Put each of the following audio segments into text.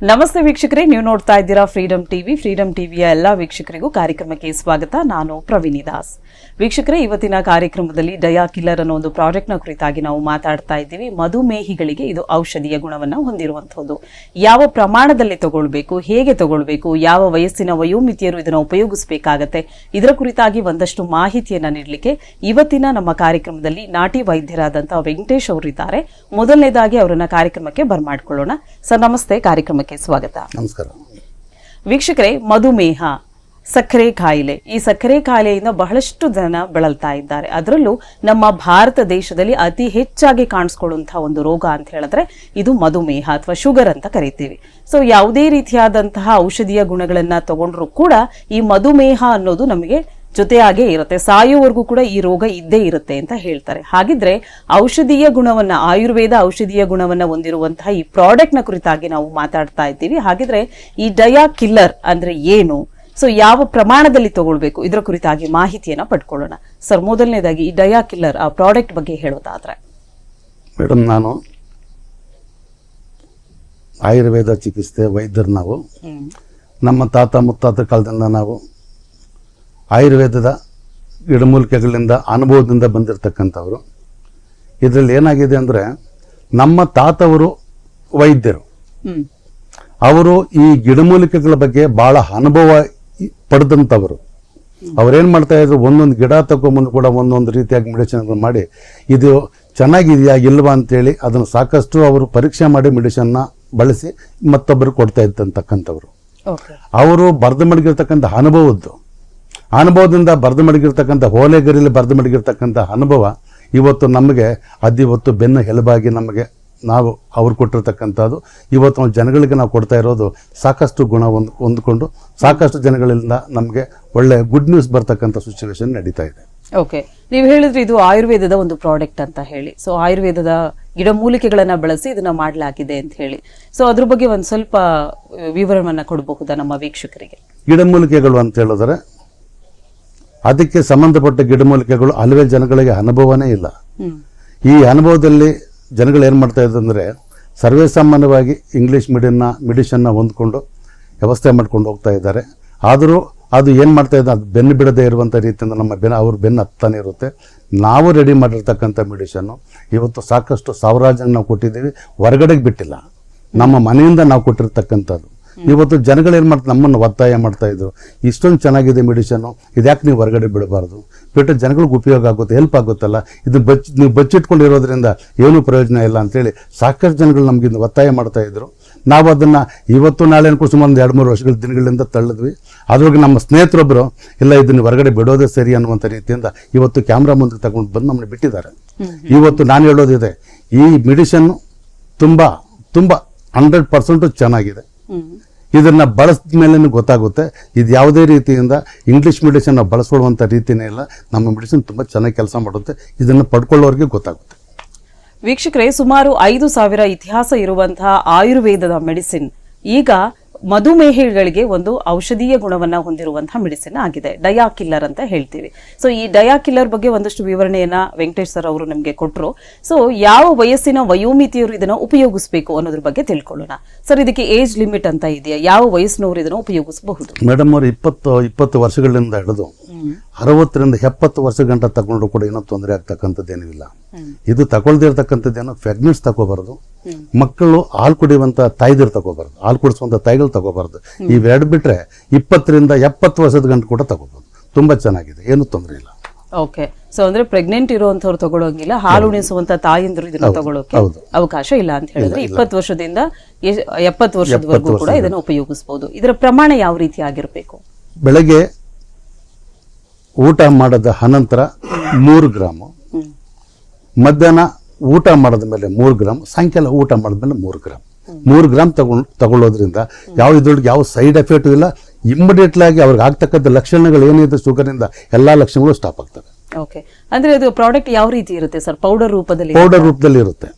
ನಮಸ್ತೆ ವೀಕ್ಷಕರೇ, ನೀವು ನೋಡ್ತಾ ಇದ್ದೀರಾ ಫ್ರೀಡಮ್ ಟಿವಿಯ ಎಲ್ಲ ವೀಕ್ಷಕರಿಗೂ ಕಾರ್ಯಕ್ರಮಕ್ಕೆ ಸ್ವಾಗತ. ನಾನು ಪ್ರವೀಣಿ ದಾಸ್. ವೀಕ್ಷಕರೇ, ಇವತ್ತಿನ ಕಾರ್ಯಕ್ರಮದಲ್ಲಿ ಡಯಾ ಕಿಲ್ಲರ್ ಅನ್ನೋ ಒಂದು ಪ್ರಾಜೆಕ್ಟ್ನ ಕುರಿತಾಗಿ ನಾವು ಮಾತಾಡ್ತಾ ಇದ್ದೀವಿ. ಮಧುಮೇಹಿಗಳಿಗೆ ಇದು ಔಷಧೀಯ ಗುಣವನ್ನು ಹೊಂದಿರುವಂಥದ್ದು. ಯಾವ ಪ್ರಮಾಣದಲ್ಲಿ ತಗೊಳ್ಬೇಕು, ಹೇಗೆ ತಗೊಳ್ಬೇಕು, ಯಾವ ವಯಸ್ಸಿನ ವಯೋಮಿತಿಯರು ಇದನ್ನು ಉಪಯೋಗಿಸಬೇಕಾಗತ್ತೆ, ಇದರ ಕುರಿತಾಗಿ ಒಂದಷ್ಟು ಮಾಹಿತಿಯನ್ನು ನೀಡಲಿಕ್ಕೆ ಇವತ್ತಿನ ನಮ್ಮ ಕಾರ್ಯಕ್ರಮದಲ್ಲಿ ನಾಟಿ ವೈದ್ಯರಾದಂತಹ ವೆಂಕಟೇಶ್ ಅವರಿದ್ದಾರೆ. ಮೊದಲನೇದಾಗಿ ಅವರನ್ನ ಕಾರ್ಯಕ್ರಮಕ್ಕೆ ಬರ್ಮಾಡ್ಕೊಳ್ಳೋಣ. ಸರ್ ನಮಸ್ತೆ, ಕಾರ್ಯಕ್ರಮಕ್ಕೆ ಸ್ವಾಗತ. ನಮಸ್ಕಾರ. ವೀಕ್ಷಕರೇ, ಮಧುಮೇಹ, ಸಕ್ಕರೆ ಕಾಯಿಲೆ, ಈ ಸಕ್ಕರೆ ಕಾಯಿಲೆಯಿಂದ ಬಹಳಷ್ಟು ಜನ ಬಳಲ್ತಾ ಇದ್ದಾರೆ. ಅದರಲ್ಲೂ ನಮ್ಮ ಭಾರತ ದೇಶದಲ್ಲಿ ಅತಿ ಹೆಚ್ಚಾಗಿ ಕಾಣಿಸ್ಕೊಳ್ಳುವಂತಹ ಒಂದು ರೋಗ ಅಂತ ಹೇಳಿದ್ರೆ ಇದು ಮಧುಮೇಹ ಅಥವಾ ಶುಗರ್ ಅಂತ ಕರಿತೀವಿ. ಸೊ ಯಾವುದೇ ರೀತಿಯಾದಂತಹ ಔಷಧೀಯ ಗುಣಗಳನ್ನ ತಗೊಂಡ್ರು ಕೂಡ ಈ ಮಧುಮೇಹ ಅನ್ನೋದು ನಮಗೆ ಜೊತೆಯಾಗೇ ಇರುತ್ತೆ, ಸಾಯುವವರೆಗೂ ಕೂಡ ಈ ರೋಗ ಇದ್ದೇ ಇರುತ್ತೆ ಅಂತ ಹೇಳ್ತಾರೆ. ಹಾಗಿದ್ರೆ ಔಷಧೀಯ ಗುಣವನ್ನ, ಆಯುರ್ವೇದ ಔಷಧೀಯ ಗುಣವನ್ನ ಹೊಂದಿರುವಂತಹ ಈ ಪ್ರಾಡಕ್ಟ್ ನ ಕುರಿತಾಗಿ ನಾವು ಮಾತಾಡ್ತಾ ಇದ್ದೀವಿ. ಹಾಗಿದ್ರೆ ಈ ಡಯಾ ಕಿಲ್ಲರ್ ಅಂದ್ರೆ ಏನು, ಸೊ ಯಾವ ಪ್ರಮಾಣದಲ್ಲಿ ತಗೊಳ್ಬೇಕು, ಇದರ ಕುರಿತಾಗಿ ಮಾಹಿತಿಯನ್ನ ಪಡ್ಕೊಳ್ಳೋಣ. ಸರ್, ಮೊದಲನೇದಾಗಿ ಈ ಡಯಾ ಕಿಲ್ಲರ್ ಆ ಪ್ರಾಡಕ್ಟ್ ಬಗ್ಗೆ ಹೇಳೋದಾದ್ರೆ. ಮೇಡಮ್, ನಾನು ಆಯುರ್ವೇದ ಚಿಕಿತ್ಸೆ ವೈದ್ಯರು. ನಾವು ನಮ್ಮ ತಾತ ಮುತ್ತಾತ ಕಾಲದಿಂದ ನಾವು ಆಯುರ್ವೇದದ ಗಿಡಮೂಲಿಕೆಗಳಿಂದ ಅನುಭವದಿಂದ ಬಂದಿರತಕ್ಕಂಥವ್ರು. ಇದರಲ್ಲಿ ಏನಾಗಿದೆ ಅಂದರೆ, ನಮ್ಮ ತಾತವರು ವೈದ್ಯರು, ಅವರು ಈ ಗಿಡಮೂಲಿಕೆಗಳ ಬಗ್ಗೆ ಭಾಳ ಅನುಭವ ಪಡೆದಂಥವರು. ಅವ್ರೇನು ಮಾಡ್ತಾ ಇದ್ರು, ಒಂದೊಂದು ಗಿಡ ತಗೊಂಬಂದು ಕೂಡ ಒಂದೊಂದು ರೀತಿಯಾಗಿ ಮೆಡಿಸಿನ್ಗಳು ಮಾಡಿ ಇದು ಚೆನ್ನಾಗಿದೆಯಾ ಇಲ್ವಾ ಅಂತೇಳಿ ಅದನ್ನು ಸಾಕಷ್ಟು ಅವರು ಪರೀಕ್ಷೆ ಮಾಡಿ ಮೆಡಿಸಿನ್ನ ಬಳಸಿ ಮತ್ತೊಬ್ಬರು ಕೊಡ್ತಾ ಇದ್ದಂತಕ್ಕಂಥವ್ರು. ಅವರು ಬರೆದು ಮಡಗಿರ್ತಕ್ಕಂಥ ಅನುಭವದಿಂದ ಬರೆದು ಮಡಗಿರ್ತಕ್ಕಂಥ ಓಲೆಗರಿಯಲ್ಲಿ ಬರೆದು ಮಡಗಿರ್ತಕ್ಕಂಥ ಅನುಭವ ಇವತ್ತು ನಮಗೆ ಇವತ್ತು ಬೆನ್ನು ಎಲುಬಾಗಿ ನಮಗೆ ನಾವು ಅವ್ರು ಕೊಟ್ಟಿರ್ತಕ್ಕಂಥದ್ದು ಇವತ್ತು ಜನಗಳಿಗೆ ನಾವು ಕೊಡ್ತಾ ಇರೋದು ಸಾಕಷ್ಟು ಗುಣ ಹೊಂದ್ಕೊಂಡು ಸಾಕಷ್ಟು ಜನಗಳಿಂದ ನಮಗೆ ಒಳ್ಳೆ ಗುಡ್ ನ್ಯೂಸ್ ಬರ್ತಕ್ಕಂಥ ಸಿಚುವೇಶನ್ ನಡೀತಾ ಇದೆ. ಓಕೆ, ನೀವು ಹೇಳಿದ್ರೆ ಇದು ಆಯುರ್ವೇದದ ಒಂದು ಪ್ರಾಡಕ್ಟ್ ಅಂತ ಹೇಳಿ. ಸೊ ಆಯುರ್ವೇದದ ಗಿಡಮೂಲಿಕೆಗಳನ್ನ ಬಳಸಿ ಇದನ್ನ ಮಾಡಲಾಗಿದೆ ಅಂತ ಹೇಳಿ. ಸೊ ಅದ್ರ ಬಗ್ಗೆ ಒಂದು ಸ್ವಲ್ಪ ವಿವರವನ್ನ ಕೊಡಬಹುದಾ ನಮ್ಮ ವೀಕ್ಷಕರಿಗೆ? ಗಿಡಮೂಲಿಕೆಗಳು ಅಂತ ಹೇಳಿದ್ರೆ ಅದಕ್ಕೆ ಸಂಬಂಧಪಟ್ಟ ಗಿಡಮೂಲಿಕೆಗಳು ಹಲವೇ ಜನಗಳಿಗೆ ಅನುಭವನೇ ಇಲ್ಲ. ಈ ಅನುಭವದಲ್ಲಿ ಜನಗಳು ಏನು ಮಾಡ್ತಾ ಇದ್ದಾರೆ ಅಂದರೆ, ಸರ್ವೇ ಸಾಮಾನ್ಯವಾಗಿ ಇಂಗ್ಲೀಷ್ ಮೆಡಿಷನ್ನ ಹೊಂದ್ಕೊಂಡು ವ್ಯವಸ್ಥೆ ಮಾಡ್ಕೊಂಡು ಹೋಗ್ತಾ ಇದ್ದಾರೆ. ಆದರೂ ಅದು ಏನು ಮಾಡ್ತಾ ಇದ್ದಾರೆ, ಅದು ಬೆನ್ನು ಬಿಡದೇ ಇರುವಂಥ ರೀತಿಯಿಂದ ನಮ್ಮ ಅವ್ರ ಬೆನ್ನು ಹತ್ತಾನೆ ಇರುತ್ತೆ. ನಾವು ರೆಡಿ ಮಾಡಿರ್ತಕ್ಕಂಥ ಮೆಡಿಷನ್ನು ಇವತ್ತು ಸಾಕಷ್ಟು ಸಾವಿರಾರು ಜನ ನಾವು ಕೊಟ್ಟಿದ್ದೀವಿ, ಹೊರಗಡೆಗೆ ಬಿಟ್ಟಿಲ್ಲ. ನಮ್ಮ ಮನೆಯಿಂದ ನಾವು ಕೊಟ್ಟಿರ್ತಕ್ಕಂಥದ್ದು ಇವತ್ತು ಜನಗಳೇನು ಮಾಡ್ತಾರೆ, ನಮ್ಮನ್ನು ಒತ್ತಾಯ ಮಾಡ್ತಾ ಇದ್ರು, ಇಷ್ಟೊಂದು ಚೆನ್ನಾಗಿದೆ ಮೆಡಿಷನ್ನು, ಇದ್ಯಾಕೆ ನೀವು ಹೊರಗಡೆ ಬಿಡಬಾರ್ದು, ಬಿಟ್ಟರೆ ಜನಗಳಿಗೆ ಉಪಯೋಗ ಆಗುತ್ತೆ, ಹೆಲ್ಪ್ ಆಗುತ್ತಲ್ಲ, ಇದು ನೀವು ಬಚ್ಚಿಟ್ಕೊಂಡಿರೋದ್ರಿಂದ ಏನೂ ಪ್ರಯೋಜನ ಇಲ್ಲ ಅಂತೇಳಿ ಸಾಕಷ್ಟು ಜನಗಳು ನಮಗಿಂದ ಒತ್ತಾಯ ಮಾಡ್ತಾ ಇದ್ರು. ನಾವು ಅದನ್ನು ಇವತ್ತು ನಾಳೆ ಅನ್ಕೊಂಡು ಸುಮಾರು 2-3 ವರ್ಷಗಳ ದಿನಗಳಿಂದ ತಳ್ಳಿದ್ವಿ. ಅದ್ರೊಳಗೆ ನಮ್ಮ ಸ್ನೇಹಿತರೊಬ್ಬರು ಇಲ್ಲ ಇದನ್ನು ಹೊರಗಡೆ ಬಿಡೋದೇ ಸರಿ ಅನ್ನುವಂಥ ರೀತಿಯಿಂದ ಇವತ್ತು ಕ್ಯಾಮ್ರಾ ಮುಂದೆ ತಗೊಂಡು ಬಂದು ನಮ್ಮನ್ನು ಬಿಟ್ಟಿದ್ದಾರೆ. ಇವತ್ತು ನಾನು ಹೇಳೋದಿದೆ, ಈ ಮೆಡಿಷನ್ನು ತುಂಬ 100% ಚೆನ್ನಾಗಿದೆ. ಇದನ್ನ ಬಳಸಿದ ಮೇಲೆ ಗೊತ್ತಾಗುತ್ತೆ ಇದು ಯಾವುದೇ ರೀತಿಯಿಂದ ಇಂಗ್ಲಿಷ್ ಮೆಡಿಸಿನ್ ನಾವು ಬಳಸ್ಕೊಳ್ಳುವಂಥ ರೀತಿನೇ ಇಲ್ಲ. ನಮ್ಮ ಮೆಡಿಸಿನ್ ತುಂಬ ಚೆನ್ನಾಗಿ ಕೆಲಸ ಮಾಡುತ್ತೆ, ಇದನ್ನು ಪಡ್ಕೊಳ್ಳೋರಿಗೆ ಗೊತ್ತಾಗುತ್ತೆ. ವೀಕ್ಷಕರೇ, ಸುಮಾರು 5,000 ಇತಿಹಾಸ ಇರುವಂತಹ ಆಯುರ್ವೇದದ ಮೆಡಿಸಿನ್ ಈಗ ಮಧುಮೇಹಿಗಳಿಗೆ ಒಂದು ಔಷಧೀಯ ಗುಣವನ್ನ ಹೊಂದಿರುವಂತಹ ಮೆಡಿಸಿನ್ ಆಗಿದೆ, ಡಯಾ ಕಿಲ್ಲರ್ ಅಂತ ಹೇಳ್ತೀವಿ. ಸೊ ಈ ಡಯಾ ಕಿಲ್ಲರ್ ಬಗ್ಗೆ ಒಂದಷ್ಟು ವಿವರಣೆಯನ್ನ ವೆಂಕಟೇಶ್ ಸರ್ ಅವರು ನಮಗೆ ಕೊಟ್ಟರು. ಸೊ ಯಾವ ವಯಸ್ಸಿನ ವಯೋಮಿತಿಯವರು ಇದನ್ನ ಉಪಯೋಗಿಸಬೇಕು ಅನ್ನೋದ್ರ ಬಗ್ಗೆ ತಿಳ್ಕೊಳ್ಳೋಣ. ಸರ್, ಇದಕ್ಕೆ ಏಜ್ ಲಿಮಿಟ್ ಅಂತ ಇದೆಯಾ? ಯಾವ ವಯಸ್ಸಿನವರು ಇದನ್ನು ಉಪಯೋಗಿಸಬಹುದು? ಮೇಡಮ್, ಅವರು 20 ವರ್ಷಗಳಿಂದ ಹಿಡಿದು 60ರಿಂದ 70 ವರ್ಷ ಗಂಟ ತಗೊಂಡ್ರು ಕೂಡ ಏನೋ ತೊಂದರೆ ಆಗ್ತಕ್ಕಂಥದ್ದೇನೂ ಇಲ್ಲ. ಇದು ತಗೊಳ್ದೇ ಇರ್ತಕ್ಕಂಥದ್ದೇನೋ ಪ್ರೆಗ್ನೆಂಟ್ಸ್ ತಗೋಬಾರ್ದು, ಮಕ್ಕಳು ಹಾಲು ಕುಡಿಯುವಂತ ತಾಯಿದಿರು ತಗೋಬಾರ್ದು, ಹಾಲು ಕುಡಿಸುವಂತ ತಾಯಿಗಳು ತಗೋಬಾರ್ದು. ಇವೆರಡು ಬಿಟ್ರೆ 20ರಿಂದ 70 ವರ್ಷದ ಗಂಟು ಕೂಡ ತಗೋಬಹುದು. ತುಂಬಾ ಚೆನ್ನಾಗಿದೆ, ಏನು ತೊಂದರೆ ಇಲ್ಲ. ಓಕೆ, ಸೊ ಅಂದ್ರೆ ಪ್ರೆಗ್ನೆಂಟ್ ಇರುವಂತವ್ರು ತಗೊಳ್ಳೋಂಗಿಲ್ಲ, ಹಾಲು ಉಣಿಸುವಂತ ತಾಯಿಂದ್ರು ಇದನ್ನ ತಗೊಳ್ಳೋಕೆ ಅವಕಾಶ ಇಲ್ಲ ಅಂತ ಹೇಳಿದ್ರೆ 20 ವರ್ಷದಿಂದ 70 ವರ್ಷದವರೆಗೂ ಕೂಡ ಇದನ್ನು ಉಪಯೋಗಿಸಬಹುದು. ಇದರ ಪ್ರಮಾಣ ಯಾವ ರೀತಿ ಆಗಿರಬೇಕು? ಬೆಳಗ್ಗೆ ಊಟ ಮಾಡದ ಅನಂತರ 3 ಗ್ರಾಮು, ಮಧ್ಯಾಹ್ನ ಊಟ ಮಾಡಿದ ಮೇಲೆ 3 ಗ್ರಾಮ್, ಸಾಯಂಕಾಲ ಊಟ ಮಾಡಿದ್ಮೇಲೆ 3 ಗ್ರಾಮ್ 3 ಗ್ರಾಮ್ ತಗೊಳ್ಳೋದ್ರಿಂದ ಇದ್ರೊಳಗೆ ಯಾವ ಸೈಡ್ ಎಫೆಕ್ಟ್ ಇಲ್ಲ. ಇಮಿಡಿಯೇಟ್ಲಿ ಆಗಿ ಅವ್ರಿಗೆ ಆಗ್ತಕ್ಕಂಥ ಲಕ್ಷಣಗಳು ಏನಿದೆ ಶುಗರಿಂದ ಎಲ್ಲಾ ಲಕ್ಷಣಗಳು ಸ್ಟಾಪ್ ಆಗ್ತವೆ. ಓಕೆ, ಅಂದ್ರೆ ಇದು ಪ್ರಾಡಕ್ಟ್ ಯಾವ ರೀತಿ ಇರುತ್ತೆ ಸರ್? ಪೌಡರ್ ರೂಪದಲ್ಲಿ ಇರುತ್ತೆ,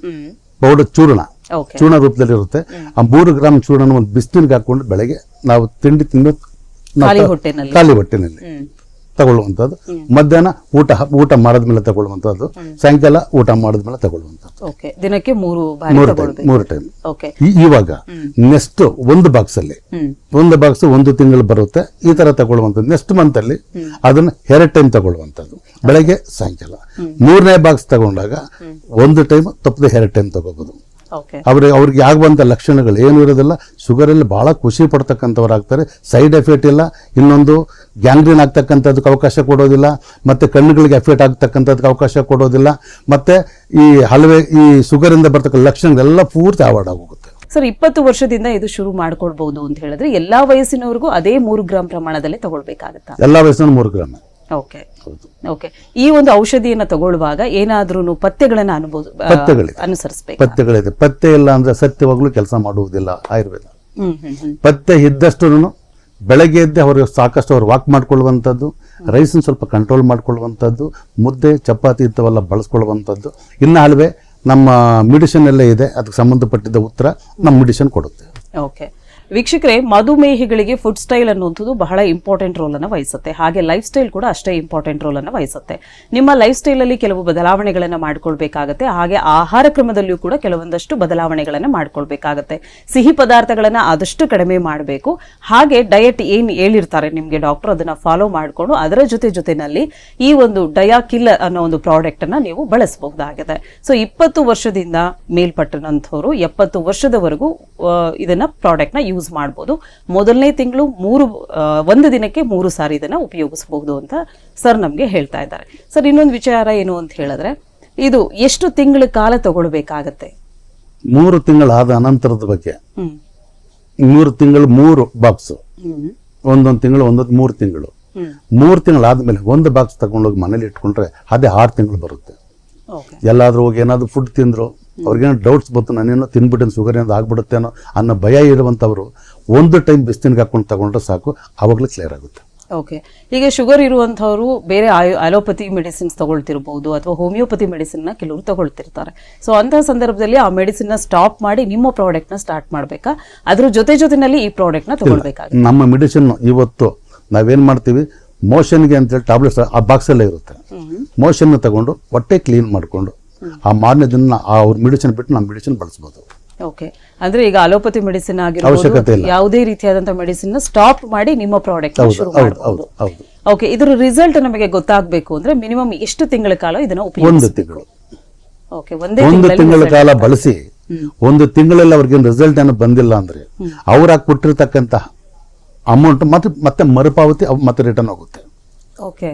ಪೌಡರ್ ಚೂರ್ಣ ರೂಪದಲ್ಲಿ ಇರುತ್ತೆ. ಆ 3 ಗ್ರಾಮ್ ಚೂರ್ಣ ಒಂದು ಬಿಸಿಲಿಗೆ ಹಾಕೊಂಡು ಬೆಳಗ್ಗೆ ನಾವು ತಿಂಡಿ ತಿನ್ನೋ ಖಾಲಿ ಹೊಟ್ಟೆನಲ್ಲಿ ತಗೊಳ್ಳುವಂಥದ್ದು, ಮಧ್ಯಾಹ್ನ ಊಟ ಮಾಡಿದ್ಮೇಲೆ ತಗೊಳ್ಳುವಂಥದ್ದು, ಸಾಯಂಕಾಲ ಊಟ ಮಾಡಿದ್ಮೇಲೆ ತಗೊಳ್ಳುವಂಥದ್ದು. ಓಕೆ, ದಿನಕ್ಕೆ 3 ಬಾರಿ ತಗೊಳ್ಬೇಕು. 3 ಟೈಮ್. ಓಕೆ, ಇವಾಗ ನೆಕ್ಸ್ಟ್ ಒಂದು ಬಾಕ್ಸ್ ಅಲ್ಲಿ ಒಂದು ಬಾಕ್ಸ್ 1 ತಿಂಗಳು ಬರುತ್ತೆ, ಈ ತರ ತಗೊಳ್ಳುವಂಥದ್ದು. ನೆಕ್ಸ್ಟ್ ಮಂತ್ ಅಲ್ಲಿ ಅದನ್ನ 2 ಟೈಮ್ ತಗೊಳ್ಳುವಂಥದ್ದು, ಬೆಳಗ್ಗೆ ಸಾಯಂಕಾಲ. 3ನೇ ಬಾಕ್ಸ್ ತಗೊಂಡಾಗ 1 ಟೈಮ್ ತಪ್ಪದೆ 2 ಟೈಮ್ ತಗೋಬಹುದು. ಓಕೆ, ಅವ್ರಿಗೆ ಆಗುವಂತ ಲಕ್ಷಣಗಳು ಏನು ಇರೋದಿಲ್ಲ. ಶುಗರ್ ಅಲ್ಲಿ ಬಹಳ ಖುಷಿ ಪಡ್ತಕ್ಕಂಥವ್ರು ಆಗ್ತಾರೆ. ಸೈಡ್ ಎಫೆಕ್ಟ್ ಇಲ್ಲ. ಇನ್ನೊಂದು ಗ್ಯಾಂಗ್ರೀನ್ ಆಗ್ತಕ್ಕಂಥದ್ದಕ್ಕೆ ಅವಕಾಶ ಕೊಡೋದಿಲ್ಲ, ಮತ್ತೆ ಕಣ್ಣುಗಳಿಗೆ ಎಫೆಕ್ಟ್ ಆಗ್ತಕ್ಕಂಥದ್ದಕ್ಕೆ ಅವಕಾಶ ಕೊಡೋದಿಲ್ಲ, ಮತ್ತೆ ಈ ಶುಗರ್ ಇಂದ ಬರ್ತಕ್ಕಂಥ ಲಕ್ಷಣಗಳೆಲ್ಲ ಪೂರ್ತಿ ಅವಾಯ್ಡ್ ಆಗೋಗುತ್ತೆ. ಸರ್, 20 ವರ್ಷದಿಂದ ಇದು ಶುರು ಮಾಡ್ಕೊಳ್ಬಹುದು ಅಂತ ಹೇಳಿದ್ರೆ ಎಲ್ಲಾ ವಯಸ್ಸಿನವರೆಗೂ ಅದೇ 3 ಗ್ರಾಂ ಪ್ರಮಾಣದಲ್ಲಿ ತಗೊಳ್ಬೇಕಾಗತ್ತಾ? ಎಲ್ಲಾ ವಯಸ್ಸಿನ 3 ಗ್ರಾಮ್. Okay okay. ಈ ಒಂದು ಔಷಧಿಯನ್ನ ತಗೊಳ್ಳುವಾಗ ಏನಾದ್ರೂ ಪಥ್ಯಗಳನ್ನ ಅನುಸರಿಸಬೇಕು? ಪಥ್ಯಗಳಿದೆ. ಪಥ್ಯ ಇಲ್ಲ ಅಂದ್ರೆ ಸತ್ಯವಾಗ್ಲೂ ಕೆಲಸ ಮಾಡುವುದಿಲ್ಲ ಆಯುರ್ವೇದ. ಪಥ್ಯ ಇದ್ದಷ್ಟು ಬೆಳಗ್ಗೆ ಎದ್ದೆ ಅವ್ರಿಗೆ ಸಾಕಷ್ಟು ಅವ್ರು ವಾಕ್ ಮಾಡ್ಕೊಳ್ಳುವಂಥದ್ದು, ರೈಸನ್ನು ಸ್ವಲ್ಪ ಕಂಟ್ರೋಲ್ ಮಾಡ್ಕೊಳ್ಳುವಂಥದ್ದು, ಮುದ್ದೆ ಚಪಾತಿ ಇಂಥವೆಲ್ಲ ಬಳಸ್ಕೊಳ್ಳುವಂಥದ್ದು. ಇನ್ನು ಹಲವೆ ನಮ್ಮ ಮೆಡಿಸಿನ್ ಎಲ್ಲ ಇದೆ, ಅದಕ್ಕೆ ಸಂಬಂಧಪಟ್ಟಿದ್ದ ಉತ್ತರ ನಮ್ಮ ಮೆಡಿಸಿನ್ ಕೊಡುತ್ತೆ. ಓಕೆ ವೀಕ್ಷಕರೇ, ಮಧುಮೇಹಿಗಳಿಗೆ ಫುಡ್ ಸ್ಟೈಲ್ ಅನ್ನುವಂಥದ್ದು ಬಹಳ ಇಂಪಾರ್ಟೆಂಟ್ ರೋಲ್ ಅನ್ನು ವಹಿಸುತ್ತೆ. ಹಾಗೆ ಲೈಫ್ ಸ್ಟೈಲ್ ಕೂಡ ಅಷ್ಟೇ ಇಂಪಾರ್ಟೆಂಟ್ ರೋಲ್ ಅನ್ನು ವಹಿಸುತ್ತೆ. ನಿಮ್ಮ ಲೈಫ್ ಸ್ಟೈಲ್ ಅಲ್ಲಿ ಕೆಲವು ಬದಲಾವಣೆಗಳನ್ನು ಮಾಡ್ಕೊಳ್ಬೇಕಾಗತ್ತೆ. ಹಾಗೆ ಆಹಾರ ಕ್ರಮದಲ್ಲಿಯೂ ಕೂಡ ಕೆಲವೊಂದಷ್ಟು ಬದಲಾವಣೆಗಳನ್ನು ಮಾಡ್ಕೊಳ್ಬೇಕಾಗತ್ತೆ. ಸಿಹಿ ಪದಾರ್ಥಗಳನ್ನ ಆದಷ್ಟು ಕಡಿಮೆ ಮಾಡಬೇಕು. ಹಾಗೆ ಡಯಟ್ ಏನ್ ಹೇಳಿರ್ತಾರೆ ನಿಮ್ಗೆ ಡಾಕ್ಟರ್, ಅದನ್ನ ಫಾಲೋ ಮಾಡಿಕೊಂಡು ಅದರ ಜೊತೆನಲ್ಲಿ ಈ ಒಂದು ಡಯಾಕಿಲ್ಲರ್ ಅನ್ನೋ ಒಂದು ಪ್ರಾಡಕ್ಟ್ ಅನ್ನ ನೀವು ಬಳಸಬಹುದಾಗಿದೆ. ಸೊ 20 ವರ್ಷದಿಂದ ಮೇಲ್ಪಟ್ಟಂತವರು 70 ವರ್ಷದವರೆಗೂ ಇದನ್ನ ಪ್ರಾಡಕ್ಟ್ ನ ಯೂಸ್ ಮಾಡಬಹುದು. ಮೊದಲನೇ ತಿಂಗಳು 1 ದಿನಕ್ಕೆ 3 ಸಾರಿ ಇದನ್ನ ಉಪಯೋಗಿಸಬಹುದು ಅಂತ ಸರ್ ನಮ್ಗೆ ಹೇಳ್ತಾ ಇದ್ದಾರೆ. ಸರ್, ಇನ್ನೊಂದು ವಿಚಾರ ಏನು ಅಂತ ಹೇಳಿದ್ರೆ, ಇದು ಎಷ್ಟು ತಿಂಗಳ ಕಾಲ ತಗೊಳ್ಬೇಕಾಗತ್ತೆ? 3 ತಿಂಗಳಾದ ಅನಂತರದ ಬಗ್ಗೆ. 3 ತಿಂಗಳು 3 ಬಾಕ್ಸ್, ಒಂದೊಂದು ತಿಂಗಳು 3 ತಿಂಗಳು. 3 ತಿಂಗಳಾದ್ಮೇಲೆ 1 ಬಾಕ್ಸ್ ತಗೊಂಡೋಗಿ ಮನೇಲಿ ಇಟ್ಕೊಂಡ್ರೆ ಅದೇ 6 ತಿಂಗಳು ಬರುತ್ತೆ. ಎಲ್ಲಾದ್ರೂ ಹೋಗಿ ಏನಾದ್ರು ಫುಡ್ ತಿಂದ್ರು, ಅವ್ರಿಗೇನೋ ಡೌಟ್ಸ್ ಬಂತು, ನಾನೇನೋ ತಿನ್ಬಿಟ್ಟು ಶುಗರ್ ಏನಾದ್ರು ಆಗ್ಬಿಡುತ್ತೇನೋ ಅನ್ನೋ ಭಯ ಇರುವಂತವ್ರು 1 ಟೈಮ್ ಬಿಸ್ತಿನ್ಗೆ ಹಾಕೊಂಡು ತಗೊಂಡ್ರೆ ಸಾಕು, ಅವಾಗಲೇ ಕ್ಲಿಯರ್ ಆಗುತ್ತೆ. ಓಕೆ, ಈಗ ಶುಗರ್ ಇರುವಂತವರು ಬೇರೆ ಅಲೋಪತಿ ಮೆಡಿಸಿನ್ಸ್ ತಗೊಳ್ತಿರ್ಬಹುದು ಅಥವಾ ಹೋಮಿಯೋಪತಿ ಮೆಡಿಸಿನ್ ನ ಕೆಲವರು ತಗೊಳ್ತಿರ್ತಾರೆ. ಸೊ ಅಂತಹ ಸಂದರ್ಭದಲ್ಲಿ ಆ ಮೆಡಿಸಿನ್ ನ ಸ್ಟಾಪ್ ಮಾಡಿ ನಿಮ್ಮ ಪ್ರಾಡಕ್ಟ್ ನ ಸ್ಟಾರ್ಟ್ ಮಾಡ್ಬೇಕಾ, ಅದ್ರ ಜೊತೆನಲ್ಲಿ ಈ ಪ್ರಾಡಕ್ಟ್ ನ ತಗೊಳ್ಬೇಕಾಗುತ್ತೆ? ನಮ್ಮ ಮೆಡಿಸಿನ್ ಇವತ್ತು ನಾವೇನ್ ಮಾಡ್ತೀವಿ, ಮೋಷನ್ಗೆ ಅಂತೇಳಿ ಟ್ಯಾಬ್ಲೆಟ್ಸ್ ಆ ಬಾಕ್ಸ್ ಅಲ್ಲೇ ಇರುತ್ತೆ. ಮೋಷನ್ ತಗೊಂಡು ಹೊಟ್ಟೆ ಕ್ಲೀನ್ ಮಾಡ್ಕೊಂಡು ಆ ಮಾರನೇ ದಿನ ಅವ್ರ ಮೆಡಿಸಿನ್ ಬಿಟ್ಟು ನಮ್ಮ ಮೆಡಿಸಿನ್ ಬಳಸಬಹುದು. ಓಕೆ, ಅಂದ್ರೆ ಈಗ ಅಲೋಪತಿ ಮೆಡಿಸಿನ್ ಆಗಿರ್ಬೋದು, ಯಾವುದೇ ರೀತಿಯಾದಂತಹ ಮೆಡಿಸಿನ್ ಸ್ಟಾಪ್ ಮಾಡಿ ನಿಮ್ಮ ಪ್ರಾಡಕ್ಟ್ ಶುರು ಮಾಡಬಹುದು. ಓಕೆ, ಇದರ ರಿಸಲ್ಟ್ ನಮಗೆ ಗೊತ್ತಾಗಬೇಕು ಅಂದ್ರೆ ಮಿನಿಮಮ್ ಎಷ್ಟು ತಿಂಗಳ ಕಾಲ ಇದನ್ನ ಉಪಯೋಗಿಸಬೇಕು? 1 ತಿಂಗಳು. ಓಕೆ, 1 ತಿಂಗಳ ಕಾಲ ಬಳಸಿ 1 ತಿಂಗಳಲ್ಲಿ ಅವ್ರಿಗೆ ರಿಸಲ್ಟ್ ಏನೋ ಬಂದಿಲ್ಲ ಅಂದ್ರೆ ಅವ್ರಾಗ ಕೊಟ್ಟಿರ್ತಕ್ಕಂತ ಅಮೌಂಟ್ ಮತ್ತೆ ಮರುಪಾವತಿ ಮತ್ತೆ ರಿಟರ್ನ್ ಹೋಗುತ್ತೆ. ಓಕೆ,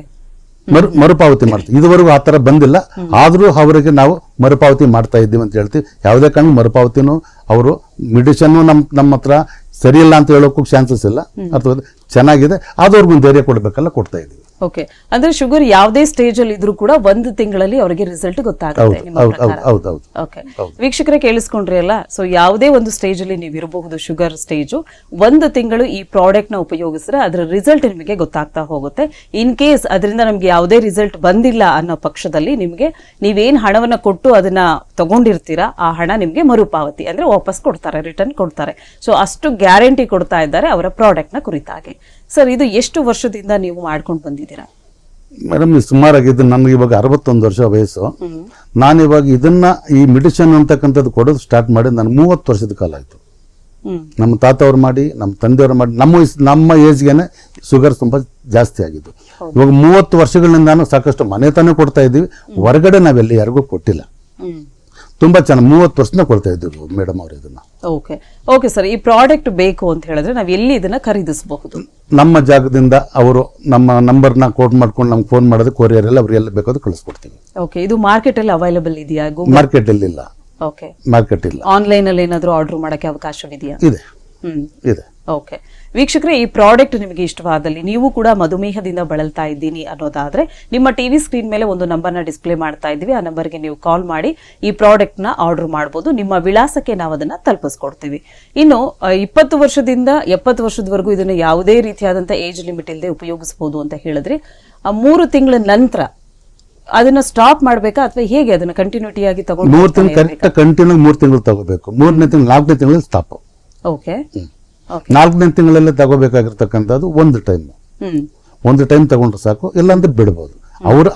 ಮರುಪಾವತಿ ಮಾಡ್ತೀವಿ. ಇದುವರೆಗೂ ಆ ತರ ಬಂದಿಲ್ಲ, ಆದ್ರೂ ಅವರಿಗೆ ನಾವು ಮರುಪಾವತಿ ಮಾಡ್ತಾ ಇದ್ದೀವಿ ಅಂತ ಹೇಳ್ತೀವಿ. ಯಾವುದೇ ಕಾರಣ ಮರುಪಾವತಿನೂ ಅವರು ಮೆಡಿಸಿನ್ ನಮ್ಮ ಹತ್ರ ಸರಿಯಿಲ್ಲ ಅಂತ ಹೇಳೋಕ್ಕೂ ಚಾನ್ಸಸ್ ಇಲ್ಲ, ಅಥವಾ ಚೆನ್ನಾಗಿದೆ ಆದವ್ರಿಗೂ ಧೈರ್ಯ ಕೊಡ್ಬೇಕಲ್ಲ, ಕೊಡ್ತಾ ಇದೀವಿ. ಓಕೆ, ಅಂದ್ರೆ ಶುಗರ್ ಯಾವುದೇ ಸ್ಟೇಜ್ ಅಲ್ಲಿ ಇದ್ರೂ ಕೂಡ 1 ತಿಂಗಳಲ್ಲಿ ಅವರಿಗೆ ರಿಸಲ್ಟ್ ಗೊತ್ತಾಗುತ್ತೆ. ಓಕೆ ವೀಕ್ಷಕರೇ, ಕೇಳಿಸ್ಕೊಂಡ್ರಿ ಅಲ್ಲ? ಸೊ ಯಾವುದೇ ಒಂದು ಸ್ಟೇಜ್ ಅಲ್ಲಿ ನೀವು ಇರಬಹುದು, ಶುಗರ್ ಸ್ಟೇಜ್ 1 ತಿಂಗಳು ಈ ಪ್ರಾಡಕ್ಟ್ ನ ಉಪಯೋಗಿಸಿದ್ರೆ ಅದರ ರಿಸಲ್ಟ್ ನಿಮಗೆ ಗೊತ್ತಾಗ್ತಾ ಹೋಗುತ್ತೆ. ಇನ್ ಕೇಸ್ ಅದರಿಂದ ನಮ್ಗೆ ಯಾವುದೇ ರಿಸಲ್ಟ್ ಬಂದಿಲ್ಲ ಅನ್ನೋ ಪಕ್ಷದಲ್ಲಿ ನಿಮ್ಗೆ ನೀವೇನ್ ಹಣವನ್ನ ಕೊಟ್ಟು ಅದನ್ನ ತಗೊಂಡಿರ್ತೀರಾ ಆ ಹಣ ನಿಮ್ಗೆ ಮರುಪಾವತಿ ಅಂದ್ರೆ ವಾಪಸ್ ಕೊಡ್ತಾರೆ, ರಿಟರ್ನ್ ಕೊಡ್ತಾರೆ. ಸೊ ಅಷ್ಟು ಗ್ಯಾರಂಟಿ ಕೊಡ್ತಾ ಇದ್ದಾರೆ ಅವರ ಪ್ರಾಡಕ್ಟ್ ನ ಕುರಿತಾಗಿ. ಸರ್, ಇದು ಎಷ್ಟು ವರ್ಷದಿಂದ ನೀವು ಮಾಡ್ಕೊಂಡು ಬಂದಿದ್ದೀರಾ? ಮೇಡಮ್, ಸುಮಾರಾಗಿದ್ದು ನನಗೆ ಇವಾಗ 61 ವರ್ಷ ವಯಸ್ಸು. ನಾನಿವಾಗ ಇದನ್ನ ಈ ಮೆಡಿಸಿನ್ ಅಂತಕ್ಕಂಥದ್ದು ಕೊಡೋದು ಸ್ಟಾರ್ಟ್ ಮಾಡಿ ನಾನು 30 ವರ್ಷದ ಕಾಲ ಆಯ್ತು. ನಮ್ಮ ತಾತ ಅವ್ರು ಮಾಡಿ, ನಮ್ಮ ತಂದೆಯವ್ರು ಮಾಡಿ, ನಮ್ಮ ಏಜ್ಗೆನೆ ಶುಗರ್ ತುಂಬಾ ಜಾಸ್ತಿ ಆಗಿದ್ದು. ಇವಾಗ 30 ವರ್ಷಗಳಿಂದ ಸಾಕಷ್ಟು ಮನೆತನ ಕೊಡ್ತಾ ಇದ್ದೀವಿ, ಹೊರಗಡೆ ನಾವೆಲ್ಲಿ ಯಾರಿಗೂ ಕೊಟ್ಟಿಲ್ಲ. ತುಂಬಾ ಚೆನ್ನಾಗಿ 30 ವರ್ಷದಿಂದ ಕೊಡ್ತಾ ಇದ್ದೀವಿ ಮೇಡಮ್ ಅವ್ರು ಇದನ್ನ. ಓಕೆ ಸರ್, ಈ ಪ್ರಾಡಕ್ಟ್ ಬೇಕು ಅಂತ ಹೇಳಿದ್ರೆ ನಾವು ಎಲ್ಲಿ ಇದನ್ನ ಖರೀದಿಸಬಹುದು? ನಮ್ಮ ಜಾಗದಿಂದ ಅವರು ನಮ್ಮ ನಂಬರ್ನ ಕೋಡ್ ಮಾಡ್ಕೊಂಡು ನಮ್ಗೆ ಫೋನ್ ಮಾಡೋದು, ಕೊರಿಯರ್ ಎಲ್ಲ ಅವ್ರು ಎಲ್ಲ ಬೇಕಾದ್ರೂ ಕಳಿಸ್ಕೊಡ್ತೀವಿ. ಓಕೆ, ಇದು ಮಾರ್ಕೆಟ್ ಅಲ್ಲಿ ಅವೈಲೇಬಲ್ ಇದೆಯಾ? ಮಾರ್ಕೆಟ್ ಅಲ್ಲಿ ಇಲ್ಲ. ಓಕೆ, ಮಾರ್ಕೆಟ್ ಇಲ್ಲ. ಆನ್ಲೈನ್ ಅಲ್ಲಿ ಏನಾದರೂ ಆರ್ಡರ್ ಮಾಡಕ್ಕೆ ಅವಕಾಶವಿದೆಯಾ? ಇದೆ. ಇದೆ. ಓಕೆ ವೀಕ್ಷಕರೇ, ಈ ಪ್ರಾಡಕ್ಟ್ ನಿಮಗೆ ಇಷ್ಟವಾದಲ್ಲಿ ನೀವು ಕೂಡ ಮಧುಮೇಹದಿಂದ ಬಳಲ್ತಾ ಇದ್ದೀನಿ ಅನ್ನೋದಾದ್ರೆ ನಿಮ್ಮ ಟಿವಿ ಸ್ಕ್ರೀನ್ ಮೇಲೆ ಒಂದು ನಂಬರ್ನ ಡಿಸ್ಪ್ಲೇ ಮಾಡ್ತಾ ಇದ್ದೀವಿ. ಆ ನಂಬರ್ಗೆ ನೀವು ಕಾಲ್ ಮಾಡಿ ಈ ಪ್ರಾಡಕ್ಟ್ ನ ಆರ್ಡರ್ ಮಾಡಬಹುದು. ನಿಮ್ಮ ವಿಳಾಸಕ್ಕೆ ನಾವು ಅದನ್ನ ತಲುಪಿಸ್ಕೊಡ್ತೀವಿ. ಇನ್ನು 20 ವರ್ಷದಿಂದ 70 ವರ್ಷದವರೆಗೂ ಇದನ್ನ ಯಾವುದೇ ರೀತಿಯಾದಂತಹ ಏಜ್ ಲಿಮಿಟ್ ಇಲ್ಲದೆ ಉಪಯೋಗಿಸಬಹುದು ಅಂತ ಹೇಳಿದ್ರೆ 3 ತಿಂಗಳ ನಂತರ ಅದನ್ನ ಸ್ಟಾಪ್ ಮಾಡ್ಬೇಕಾ ಅಥವಾ ಹೇಗೆ ಅದನ್ನ ಕಂಟಿನ್ಯೂಟಿ ಆಗಿ ತಗೊಂಡು 3 ತಿಂಗಳು ತಗೋಬೇಕು. 3ನೇ ತಿಂಗಳು 4ನೇ ತಿಂಗಳಲ್ಲಿ ಸ್ಟಾಪ್. ಓಕೆ, 4ನೇ ತಿಂಗಳಲ್ಲಿ ತಗೋಬೇಕಾಗಿರ್ತಕ್ಕಂಥದ್ದು 1 ಟೈಮ್. ಒಂದು ಟೈಮ್ ತಗೊಂಡ್ರೆ ಸಾಕು, ಇಲ್ಲಾಂದ್ರೆ ಬಿಡ್ಬೋದು.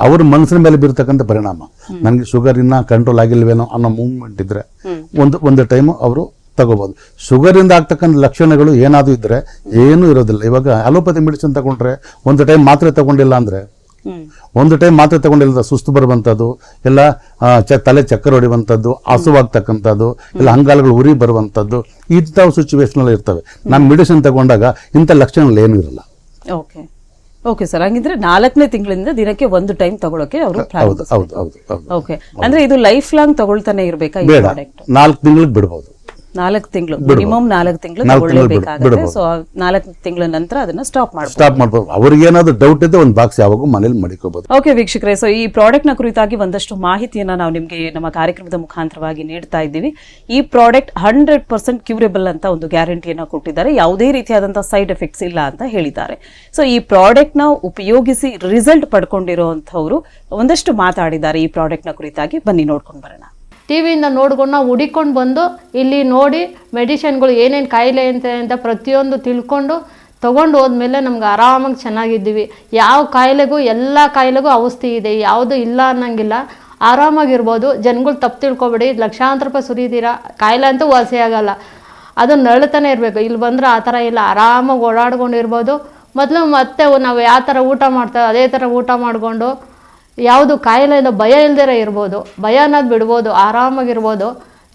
ಅವ್ರ ಮನಸ್ಸಿನ ಮೇಲೆ ಬೀರ್ತಕ್ಕಂಥ ಪರಿಣಾಮ, ನನಗೆ ಶುಗರ್ ಇನ್ನ ಕಂಟ್ರೋಲ್ ಆಗಿಲ್ವೇನೋ ಅನ್ನೋ ಮೂವ್ಮೆಂಟ್ ಇದ್ರೆ ಒಂದು ಟೈಮ್ ಅವರು ತಗೋಬಹುದು. ಶುಗರ್ ಇಂದ ಆಗ್ತಕ್ಕಂಥ ಲಕ್ಷಣಗಳು ಏನಾದ್ರು ಇದ್ರೆ ಏನೂ ಇರೋದಿಲ್ಲ. ಇವಾಗ ಅಲೋಪತಿ ಮೆಡಿಸಿನ್ ತಗೊಂಡ್ರೆ ಒಂದು ಟೈಮ್ ಮಾತ್ರೆ ತಗೊಂಡಿಲ್ಲ ಅಂದ್ರೆ, ಒಂದು ಟೈಮ್ ಮಾತ್ರೆ ತಗೊಂಡಿಲ್ಲ ಸುಸ್ತು ಬರುವಂಥದ್ದು, ಎಲ್ಲ ತಲೆ ಚಕ್ಕರ್ ಹೊಡಿಯುವಂಥದ್ದು, ಹಸುವಾಗ್ತಕ್ಕಂಥದ್ದು, ಇಲ್ಲ ಅಂಗಾಲಗಳು ಉರಿ ಬರುವಂಥದ್ದು, ಇಂಥವು ಸಿಚುವೇಶನ್ ಇರ್ತವೆ. ನಮ್ಮ ಮೆಡಿಸಿನ್ ತಗೊಂಡಾಗ ಇಂಥ ಲಕ್ಷಣಗಳು ಏನೂ ಇರಲ್ಲ. ಓಕೆ ಸರ್, ಹಂಗಿದ್ರೆ 4ನೇ ತಿಂಗಳಿಂದ ದಿನಕ್ಕೆ ಒಂದು ಟೈಮ್ ತಗೊಳಕ್ಕೆ ಅವರು ಓಕೆ. ಅಂದ್ರೆ ಇದು ಲೈಫ್ ಲಾಂಗ್ ತಗೊಳ್ತಾನೆ ಇರ್ಬೇಕಾ ಈ ಪ್ರಾಡಕ್ಟ್? 4 ತಿಂಗಳಿಗೆ ಬಿಡಬಹುದು. 4 ತಿಂಗಳು ಮಿನಿಮಮ್ 4 ತಿಂಗಳು ತಗೊಳ್ಳೇಬೇಕಾಗುತ್ತೆ. ಸೊ 4 ತಿಂಗಳ ನಂತರ ಅದನ್ನ ಸ್ಟಾಪ್ ಮಾಡಬಹುದು. ಅವ್ರಿಗೆ ಏನಾದ್ರು ಡೌಟ್ ಇದ್ರೆ ಒಂದು ಬಾಕ್ಸ್ ಯಾವಾಗೂ ಮನೇಲಿ ಮಡಿಕೋಬಹುದು. ಓಕೆ ವೀಕ್ಷಕರೇ, ಸೊ ಈ ಪ್ರಾಡಕ್ಟ್ ನ ಕುರಿತಾಗಿ ಒಂದಷ್ಟು ಮಾಹಿತಿಯನ್ನ ನಾವು ನಿಮ್ಗೆ ನಮ್ಮ ಕಾರ್ಯಕ್ರಮದ ಮುಖಾಂತರವಾಗಿ ನೀಡ್ತಾ ಇದ್ದೀವಿ. ಈ ಪ್ರಾಡಕ್ಟ್ 100% ಕ್ಯೂರೇಬಲ್ ಅಂತ ಒಂದು ಗ್ಯಾರಂಟಿಯನ್ನ ಕೊಟ್ಟಿದ್ದಾರೆ. ಯಾವುದೇ ರೀತಿಯಾದಂತಹ ಸೈಡ್ ಎಫೆಕ್ಟ್ಸ್ ಇಲ್ಲ ಅಂತ ಹೇಳಿದ್ದಾರೆ. ಸೊ ಈ ಪ್ರಾಡಕ್ಟ್ ನ ಉಪಯೋಗಿಸಿ ರಿಸಲ್ಟ್ ಪಡ್ಕೊಂಡಿರುವಂತವರು ಒಂದಷ್ಟು ಮಾತಾಡಿದ್ದಾರೆ ಈ ಪ್ರಾಡಕ್ಟ್ ನ ಕುರಿತಾಗಿ. ಬನ್ನಿ ನೋಡ್ಕೊಂಡು ಬರೋಣ. ಟಿವಿಯಿಂದ ನೋಡ್ಕೊಂಡು ನಾವು ಹುಡಿಕೊಂಡು ಬಂದು ಇಲ್ಲಿ ನೋಡಿ ಮೆಡಿಷನ್ಗಳು ಏನೇನು ಕಾಯಿಲೆ ಅಂತ ಪ್ರತಿಯೊಂದು ತಿಳ್ಕೊಂಡು ತೊಗೊಂಡು ಹೋದ್ಮೇಲೆ ನಮ್ಗೆ ಆರಾಮಾಗಿ ಚೆನ್ನಾಗಿದ್ದೀವಿ. ಯಾವ ಕಾಯಿಲೆಗೂ ಎಲ್ಲ ಕಾಯಿಲೆಗೂ ಔಷಧಿ ಇದೆ, ಯಾವುದು ಇಲ್ಲ ಅನ್ನಂಗಿಲ್ಲ. ಆರಾಮಾಗಿರ್ಬೋದು. ಜನಗಳು ತಪ್ಪು ತಿಳ್ಕೊಬೇಡಿ, ಲಕ್ಷಾಂತರ ರೂಪಾಯಿ ಸುರಿದೀರಾ, ಕಾಯಿಲೆ ಅಂತೂ ವಾಸಿ ಆಗಲ್ಲ, ಅದು ನಳ್ತಾನೆ ಇರಬೇಕು. ಇಲ್ಲಿ ಬಂದರೆ ಆ ಥರ ಇಲ್ಲ, ಆರಾಮಾಗಿ ಓಡಾಡ್ಕೊಂಡಿರ್ಬೋದು. ಮತ್ತೆ ನಾವು ಯಾವ ಥರ ಊಟ ಮಾಡ್ತೇವೆ ಅದೇ ಥರ ಊಟ ಮಾಡಿಕೊಂಡು ಯಾವುದು ಕಾಯಿಲೆಯಿಂದ ಭಯ ಇಲ್ದಿರ ಇರ್ಬೋದು, ಭಯ ಅನ್ನೋದು ಬಿಡ್ಬೋದು, ಆರಾಮಾಗಿರ್ಬೋದು.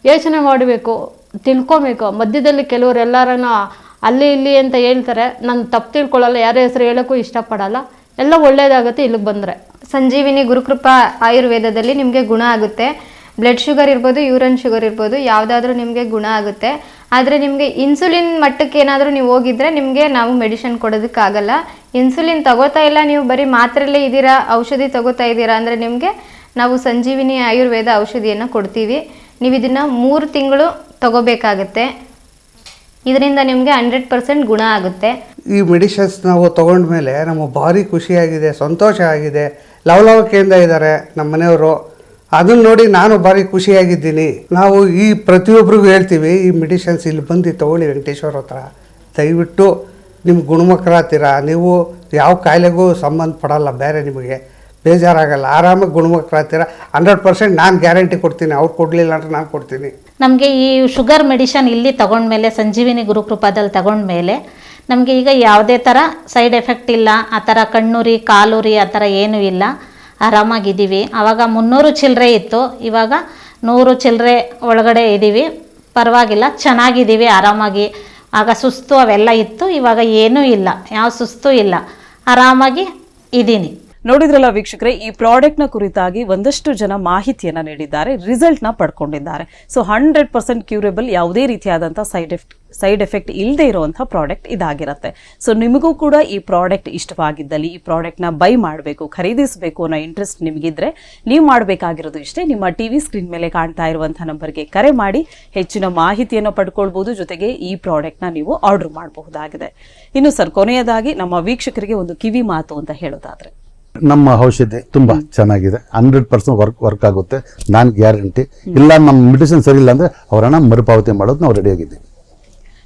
ಯೋಚನೆ ಮಾಡಬೇಕು, ತಿಳ್ಕೊಬೇಕು. ಮಧ್ಯದಲ್ಲಿ ಕೆಲವರು ಎಲ್ಲರನ್ನು ಅಲ್ಲಿ ಇಲ್ಲಿ ಅಂತ ಹೇಳ್ತಾರೆ, ನಾನು ತಪ್ಪು ತಿಳ್ಕೊಳ್ಳಲ್ಲ, ಯಾರ ಹೆಸರು ಹೇಳೋಕ್ಕೂ ಇಷ್ಟಪಡಲ್ಲ. ಎಲ್ಲ ಒಳ್ಳೆಯದಾಗುತ್ತೆ ಇಲ್ಲಿಗೆ ಬಂದರೆ. ಸಂಜೀವಿನಿ ಗುರುಕೃಪಾ ಆಯುರ್ವೇದದಲ್ಲಿ ನಿಮಗೆ ಗುಣ ಆಗುತ್ತೆ. ಬ್ಲಡ್ ಶುಗರ್ ಇರ್ಬೋದು, ಯೂರಿನ್ ಶುಗರ್ ಇರ್ಬೋದು, ಯಾವುದಾದ್ರೂ ನಿಮಗೆ ಗುಣ ಆಗುತ್ತೆ. ಆದರೆ ನಿಮಗೆ ಇನ್ಸುಲಿನ್ ಮಟ್ಟಕ್ಕೆ ಏನಾದರೂ ನೀವು ಹೋಗಿದ್ರೆ ನಿಮಗೆ ನಾವು ಮೆಡಿಷನ್ ಕೊಡೋದಕ್ಕಾಗಲ್ಲ. ಇನ್ಸುಲಿನ್ ತಗೋತಾ ಇಲ್ಲ, ನೀವು ಬರೀ ಮಾತ್ರೆಯಲ್ಲೇ ಇದ್ದೀರಾ, ಔಷಧಿ ತಗೋತಾ ಇದ್ದೀರಾ ಅಂದರೆ ನಿಮಗೆ ನಾವು ಸಂಜೀವಿನಿ ಆಯುರ್ವೇದ ಔಷಧಿಯನ್ನು ಕೊಡ್ತೀವಿ. ನೀವು ಇದನ್ನು 3 ತಿಂಗಳು ತಗೋಬೇಕಾಗತ್ತೆ. ಇದರಿಂದ ನಿಮಗೆ 100% ಗುಣ ಆಗುತ್ತೆ. ಈ ಮೆಡಿಷನ್ಸ್ ನಾವು ತೊಗೊಂಡ್ಮೇಲೆ ನಮಗೆ ಭಾರಿ ಖುಷಿಯಾಗಿದೆ, ಸಂತೋಷ ಆಗಿದೆ. ಲವಲವಿಕೆಯಿಂದ ಇದ್ದಾರೆ ನಮ್ಮ ಮನೆಯವರು. ಅದನ್ನು ನೋಡಿ ನಾನು ಭಾರಿ ಖುಷಿಯಾಗಿದ್ದೀನಿ. ನಾವು ಈ ಪ್ರತಿಯೊಬ್ಬರಿಗೂ ಹೇಳ್ತೀವಿ, ಈ ಮೆಡಿಷನ್ಸ್ ಇಲ್ಲಿ ಬಂದು ತೊಗೊಳ್ಳಿ ವೆಂಕಟೇಶ್ವರ ಹತ್ರ. ದಯವಿಟ್ಟು ನಿಮ್ಗೆ ಗುಣಮುಖರಾಗ್ತೀರಾ. ನೀವು ಯಾವ ಕಾಯಿಲೆಗೂ ಸಂಬಂಧಪಡಲ್ಲ, ಬೇರೆ ನಿಮಗೆ ಬೇಜಾರಾಗಲ್ಲ, ಆರಾಮಾಗಿ ಗುಣಮುಖರಾಗ್ತೀರಾ. 100% ನಾನು ಗ್ಯಾರಂಟಿ ಕೊಡ್ತೀನಿ. ಅವ್ರು ಕೊಡಲಿಲ್ಲ ಅಂದ್ರೆ ನಾನು ಕೊಡ್ತೀನಿ. ನಮಗೆ ಈ ಶುಗರ್ ಮೆಡಿಷನ್ ಇಲ್ಲಿ ತಗೊಂಡ್ಮೇಲೆ, ಸಂಜೀವಿನಿ ಗುರುಕೃಪಾದಲ್ಲಿ ತಗೊಂಡ್ಮೇಲೆ ನಮಗೆ ಈಗ ಯಾವುದೇ ಥರ ಸೈಡ್ ಎಫೆಕ್ಟ್ ಇಲ್ಲ. ಆ ಥರ ಕಣ್ಣುರಿ ಕಾಲುರಿ ಆ ಥರ ಏನೂ ಇಲ್ಲ, ಆರಾಮಾಗಿದ್ದೀವಿ. ಆವಾಗ 300 ಚಿಲ್ಲರೆ ಇತ್ತು, ಇವಾಗ 100 ಚಿಲ್ಲರೆ ಒಳಗಡೆ ಇದ್ದೀವಿ. ಪರವಾಗಿಲ್ಲ, ಚೆನ್ನಾಗಿದ್ದೀವಿ, ಆರಾಮಾಗಿ. ಆಗ ಸುಸ್ತು ಅವೆಲ್ಲ ಇತ್ತು, ಇವಾಗ ಏನೂ ಇಲ್ಲ, ಯಾವ ಸುಸ್ತು ಇಲ್ಲ, ಆರಾಮಾಗಿ ಇದ್ದೀನಿ. ನೋಡಿದ್ರಲ್ಲ ವೀಕ್ಷಕರೇ, ಈ ಪ್ರಾಡಕ್ಟ್ ನ ಕುರಿತಾಗಿ ಒಂದಷ್ಟು ಜನ ಮಾಹಿತಿಯನ್ನ ನೀಡಿದ್ದಾರೆ, ರಿಸಲ್ಟ್ ನ ಪಡ್ಕೊಂಡಿದ್ದಾರೆ. ಸೊ 100% ಕ್ಯೂರೇಬಲ್, ಯಾವುದೇ ರೀತಿಯಾದಂತಹ ಸೈಡ್ ಎಫೆಕ್ಟ್ ಇಲ್ಲದೆ ಇರುವಂತಹ ಪ್ರಾಡಕ್ಟ್ ಇದಾಗಿರುತ್ತೆ. ಸೊ ನಿಮಗೂ ಕೂಡ ಈ ಪ್ರಾಡಕ್ಟ್ ಇಷ್ಟವಾಗಿದ್ದಲ್ಲಿ ಈ ಪ್ರಾಡಕ್ಟ್ ನ ಬೈ ಮಾಡಬೇಕು, ಖರೀದಿಸಬೇಕು ಅನ್ನೋ ಇಂಟ್ರೆಸ್ಟ್ ನಿಮಗಿದ್ರೆ ನೀವು ಮಾಡಬೇಕಾಗಿರೋದು ಇಷ್ಟೇ. ನಿಮ್ಮ ಟಿವಿ ಸ್ಕ್ರೀನ್ ಮೇಲೆ ಕಾಣ್ತಾ ಇರುವಂತಹ ನಂಬರ್ಗೆ ಕರೆ ಮಾಡಿ ಹೆಚ್ಚಿನ ಮಾಹಿತಿಯನ್ನು ಪಡ್ಕೊಳ್ಬಹುದು. ಜೊತೆಗೆ ಈ ಪ್ರಾಡಕ್ಟ್ ನ ನೀವು ಆರ್ಡರ್ ಮಾಡಬಹುದಾಗಿದೆ. ಇನ್ನು ಸರ್, ಕೊನೆಯದಾಗಿ ನಮ್ಮ ವೀಕ್ಷಕರಿಗೆ ಒಂದು ಕಿವಿ ಮಾತು ಅಂತ ಹೇಳೋದಾದ್ರೆ, ನಮ್ಮ ಔಷಧಿ ತುಂಬಾ ಚೆನ್ನಾಗಿದೆ, 100% ವರ್ಕ್ ಆಗುತ್ತೆ, ನಾನು ಗ್ಯಾರಂಟಿ. ಇಲ್ಲ ನಮ್ಮ ಮೆಡಿಸಿನ್ ಸರಿ ಇಲ್ಲ ಅಂದ್ರೆ ಅವ್ರ ಹಣ ಮರುಪಾವತಿ ಮಾಡೋದು ನಾವು ರೆಡಿ ಆಗಿದ್ದೀವಿ.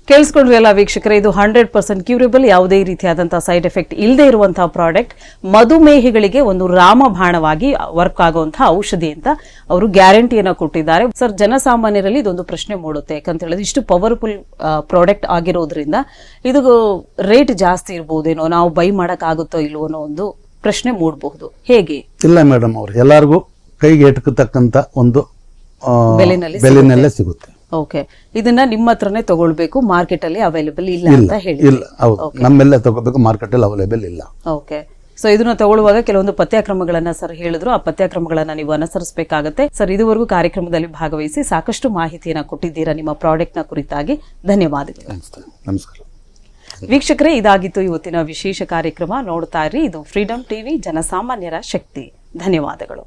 ಕೇಳಿಸ್ಕೊಂಡ್ರಿ ಅಲ್ಲ ವೀಕ್ಷಕರೇ, ಇದು 100% ಕ್ಯೂರೇಬಲ್, ಯಾವುದೇ ರೀತಿಯಾದಂತಹ ಸೈಡ್ ಎಫೆಕ್ಟ್ ಇಲ್ಲದೆ ಇರುವಂತಹ ಪ್ರಾಡಕ್ಟ್. ಮಧುಮೇಹಿಗಳಿಗೆ ಒಂದು ರಾಮಬಾಣವಾಗಿ ವರ್ಕ್ ಆಗುವಂತಹ ಔಷಧಿ ಅಂತ ಅವರು ಗ್ಯಾರಂಟಿಯನ್ನ ಕೊಟ್ಟಿದ್ದಾರೆ. ಸರ್, ಜನಸಾಮಾನ್ಯರಲ್ಲಿ ಇದೊಂದು ಪ್ರಶ್ನೆ ಮೂಡುತ್ತೆ, ಯಾಕಂತ ಹೇಳಿದ್ರೆ ಇಷ್ಟು ಪವರ್ಫುಲ್ ಪ್ರಾಡಕ್ಟ್ ಆಗಿರೋದ್ರಿಂದ ಇದು ರೇಟ್ ಜಾಸ್ತಿ ಇರ್ಬೋದೇನೋ, ನಾವು ಬೈ ಮಾಡಕ್ ಆಗುತ್ತೋ ಇಲ್ವೋ ಅನ್ನೋ ಒಂದು ಪ್ರಶ್ನೆ ಮೂಡಬಹುದು. ಹೇಗೆ? ಇಲ್ಲ ಮೇಡಮ್, ಅವ್ರು ಎಲ್ಲರಿಗೂ ಕೈಗೆ ಎಟಕತಕ್ಕಂತ ಒಂದು ಬೆಲೆನಲ್ಲೇ ಸಿಗುತ್ತೆ. ಓಕೆ, ಇದನ್ನ ನಿಮ್ಮ ಹತ್ರನೇ ತಗೊಳ್ಬೇಕು, ಮಾರ್ಕೆಟ್ ಅಲ್ಲಿ ಅವೈಲೇಬಲ್ ಇಲ್ಲ ಅಂತ ಹೇಳಿ? ಇಲ್ಲ, ಹೌದು, ನಮ್ಮೆಲ್ಲ ತಗೋಬೇಕು, ಮಾರ್ಕೆಟ್ ಅಲ್ಲಿ ಅವೈಲೇಬಲ್ ಇಲ್ಲ. ಓಕೆ, ಸೊ ಇದನ್ನ ತಗೊಳ್ಳುವಾಗ ಕೆಲವೊಂದು ಪಥ್ಯಕ್ರಮಗಳನ್ನ ಸರ್ ಹೇಳಿದ್ರು, ಆ ಪಥ್ಯಕ್ರಮಗಳನ್ನ ನೀವು ಅನುಸರಿಸಬೇಕಾಗತ್ತೆ. ಸರ್, ಇದುವರೆಗೂ ಕಾರ್ಯಕ್ರಮದಲ್ಲಿ ಭಾಗವಹಿಸಿ ಸಾಕಷ್ಟು ಮಾಹಿತಿಯನ್ನ ಕೊಟ್ಟಿದ್ದೀರಾ ನಿಮ್ಮ ಪ್ರಾಡಕ್ಟ್ ನ ಕುರಿತಾಗಿ. ಧನ್ಯವಾದಗಳು. ನಮಸ್ಕಾರ ವೀಕ್ಷಕರೇ, ಇದಾಗಿತ್ತು ಇವತ್ತಿನ ವಿಶೇಷ ಕಾರ್ಯಕ್ರಮ. ನೋಡ್ತಾ ಇರಿ, ಇದು ಫ್ರೀಡಂ ಟಿವಿ, ಜನಸಾಮಾನ್ಯರ ಶಕ್ತಿ. ಧನ್ಯವಾದಗಳು.